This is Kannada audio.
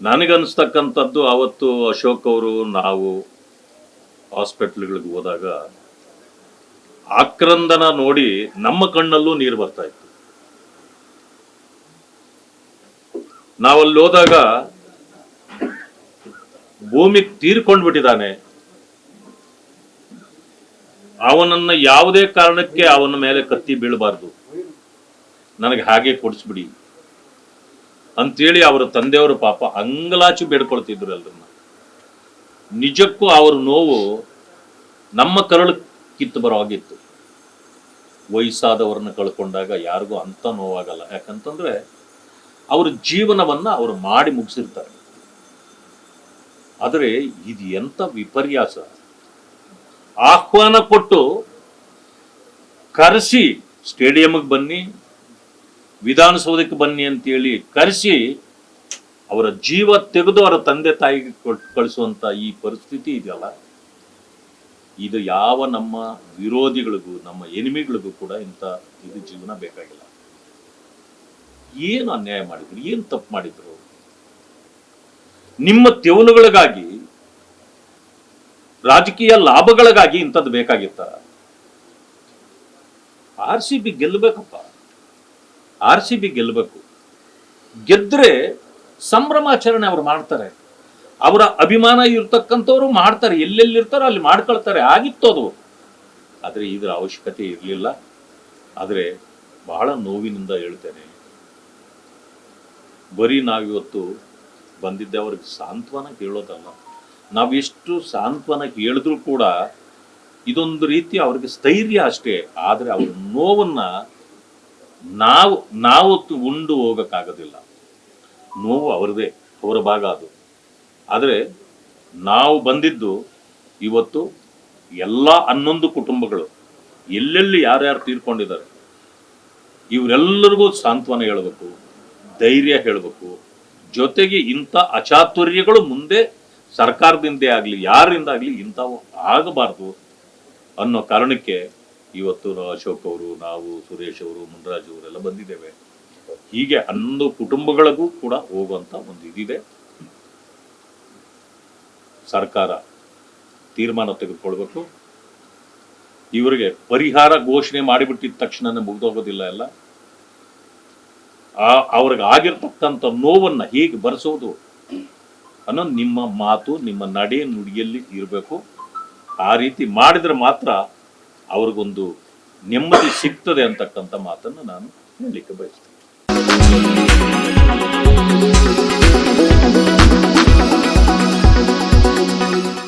ನನಗನ್ಸ್ತಕ್ಕಂಥದ್ದು ಅವತ್ತು ಅಶೋಕ್ ಅವರು ನಾವು ಹಾಸ್ಪಿಟ್ಲ್ಗಳಿಗೆ ಹೋದಾಗ ಆಕ್ರಂದನ ನೋಡಿ ನಮ್ಮ ಕಣ್ಣಲ್ಲೂ ನೀರು ಬರ್ತಾ ಇತ್ತು. ನಾವಲ್ಲಿ ಹೋದಾಗ ಭೂಮಿ ತೀರ್ಕೊಂಡು ಬಿಟ್ಟಿದ್ದಾನೆ, ಅವನನ್ನ ಯಾವುದೇ ಕಾರಣಕ್ಕೆ ಅವನ ಮೇಲೆ ಕತ್ತಿ ಬೀಳಬಾರ್ದು, ನನಗೆ ಹಾಗೆ ಕೊಡಿಸ್ಬಿಡಿ ಅಂತೇಳಿ ಅವರ ತಂದೆಯವರು ಪಾಪ ಅಂಗಲಾಚು ಬೇಡ್ಕೊಳ್ತಿದ್ರು ಎಲ್ಲರನ್ನ. ನಿಜಕ್ಕೂ ಅವ್ರ ನೋವು ನಮ್ಮ ಕರಳು ಕಿತ್ತು ಬರೋ ಹಾಗಿತ್ತು. ವಯಸ್ಸಾದವರನ್ನ ಕಳ್ಕೊಂಡಾಗ ಯಾರಿಗೂ ಅಂತ ನೋವಾಗಲ್ಲ, ಯಾಕಂತಂದ್ರೆ ಅವ್ರ ಜೀವನವನ್ನ ಅವರು ಮಾಡಿ ಮುಗಿಸಿರ್ತಾರೆ. ಆದರೆ ಇದು ಎಂತ ವಿಪರ್ಯಾಸ, ಆಹ್ವಾನ ಕೊಟ್ಟು ಕರೆಸಿ ಸ್ಟೇಡಿಯಂಗೆ ಬನ್ನಿ, ವಿಧಾನಸೌಧಕ್ಕೆ ಬನ್ನಿ ಅಂತೇಳಿ ಕರೆಸಿ ಅವರ ಜೀವ ತೆಗೆದು ಅವರ ತಂದೆ ತಾಯಿಗೆ ಕಳಿಸುವಂತ ಈ ಪರಿಸ್ಥಿತಿ ಇದೆಯಲ್ಲ, ಇದು ಯಾವ ನಮ್ಮ ವಿರೋಧಿಗಳಿಗೂ ನಮ್ಮ ಎನಿಮಿಗಳಿಗೂ ಕೂಡ ಇಂಥ ಇದು ಜೀವನ ಬೇಕಾಗಿಲ್ಲ. ಏನು ಅನ್ಯಾಯ ಮಾಡಿದ್ರು, ಏನು ತಪ್ಪು ಮಾಡಿದ್ರು? ನಿಮ್ಮ ತೆವಲುಗಳಿಗಾಗಿ, ರಾಜಕೀಯ ಲಾಭಗಳಿಗಾಗಿ ಇಂಥದ್ದು ಬೇಕಾಗಿತ್ತ? RCB ಗೆಲ್ಲಬೇಕಪ್ಪ, RCB ಗೆಲ್ಲಬೇಕು. ಗೆದ್ರೆ ಸಂಭ್ರಮಾಚರಣೆ ಅವ್ರು ಮಾಡ್ತಾರೆ, ಅವರ ಅಭಿಮಾನ ಇರ್ತಕ್ಕಂಥವ್ರು ಮಾಡ್ತಾರೆ, ಎಲ್ಲೆಲ್ಲಿರ್ತಾರೋ ಅಲ್ಲಿ ಮಾಡ್ಕೊಳ್ತಾರೆ, ಆಗಿತ್ತು ಅದು. ಆದರೆ ಇದರ ಅವಶ್ಯಕತೆ ಇರಲಿಲ್ಲ. ಆದರೆ ಬಹಳ ನೋವಿನಿಂದ ಹೇಳ್ತೇನೆ, ಬರೀ ನಾವಿವತ್ತು ಬಂದಿದ್ದೆ ಅವ್ರಿಗೆ ಸಾಂತ್ವನ ಹೇಳೋದಲ್ಲ. ನಾವೆಷ್ಟು ಸಾಂತ್ವನ ಹೇಳಿದ್ರು ಕೂಡ ಇದೊಂದು ರೀತಿ ಅವ್ರಿಗೆ ಸ್ಥೈರ್ಯ ಅಷ್ಟೇ. ಆದರೆ ಅವ್ರ ನೋವನ್ನ ನಾವು ಉಂಡು ಹೋಗಕ್ಕಾಗೋದಿಲ್ಲ. ನೋವು ಅವರದೇ, ಅವರ ಭಾಗ ಅದು. ಆದರೆ ನಾವು ಬಂದಿದ್ದು ಇವತ್ತು ಎಲ್ಲ 11 ಕುಟುಂಬಗಳು ಎಲ್ಲೆಲ್ಲಿ ಯಾರ್ಯಾರು ತೀರ್ಕೊಂಡಿದ್ದಾರೆ ಇವರೆಲ್ಲರಿಗೂ ಸಾಂತ್ವನ ಹೇಳಬೇಕು, ಧೈರ್ಯ ಹೇಳಬೇಕು. ಜೊತೆಗೆ ಇಂಥ ಅಚಾತುರ್ಯಗಳು ಮುಂದೆ ಸರ್ಕಾರದಿಂದೇ ಆಗಲಿ ಯಾರಿಂದ ಆಗಲಿ ಇಂಥವು ಆಗಬಾರ್ದು ಅನ್ನೋ ಕಾರಣಕ್ಕೆ ಇವತ್ತು ಅಶೋಕ್ ಅವರು, ನಾವು, ಸುರೇಶ್ ಅವರು, ಮುನ್ರಾಜ್ ಅವರೆಲ್ಲ ಬಂದಿದ್ದೇವೆ. ಹೀಗೆ 11 ಕುಟುಂಬಗಳಿಗೂ ಕೂಡ ಹೋಗುವಂತ ಒಂದು ಇದಿದೆ. ಸರ್ಕಾರ ತೀರ್ಮಾನ ತೆಗೆದುಕೊಳ್ಬೇಕು. ಇವರಿಗೆ ಪರಿಹಾರ ಘೋಷಣೆ ಮಾಡಿಬಿಟ್ಟಿದ ತಕ್ಷಣ ಮುಗ್ದೋಗೋದಿಲ್ಲ ಎಲ್ಲ. ಅವ್ರಿಗೆ ಆಗಿರ್ತಕ್ಕಂಥ ನೋವನ್ನ ಹೇಗೆ ಭರಿಸೋದು ಅನ್ನೋದು ನಿಮ್ಮ ಮಾತು, ನಿಮ್ಮ ನಡೆ ನುಡಿಯಲ್ಲಿ ಇರಬೇಕು. ಆ ರೀತಿ ಮಾಡಿದ್ರೆ ಮಾತ್ರ ಅವ್ರಿಗೊಂದು ನೆಮ್ಮದಿ ಸಿಗ್ತದೆ ಅಂತಕ್ಕಂಥ ಮಾತನ್ನು ನಾನು ಹೇಳಲಿಕ್ಕೆ ಬಯಸ್ತೇನೆ.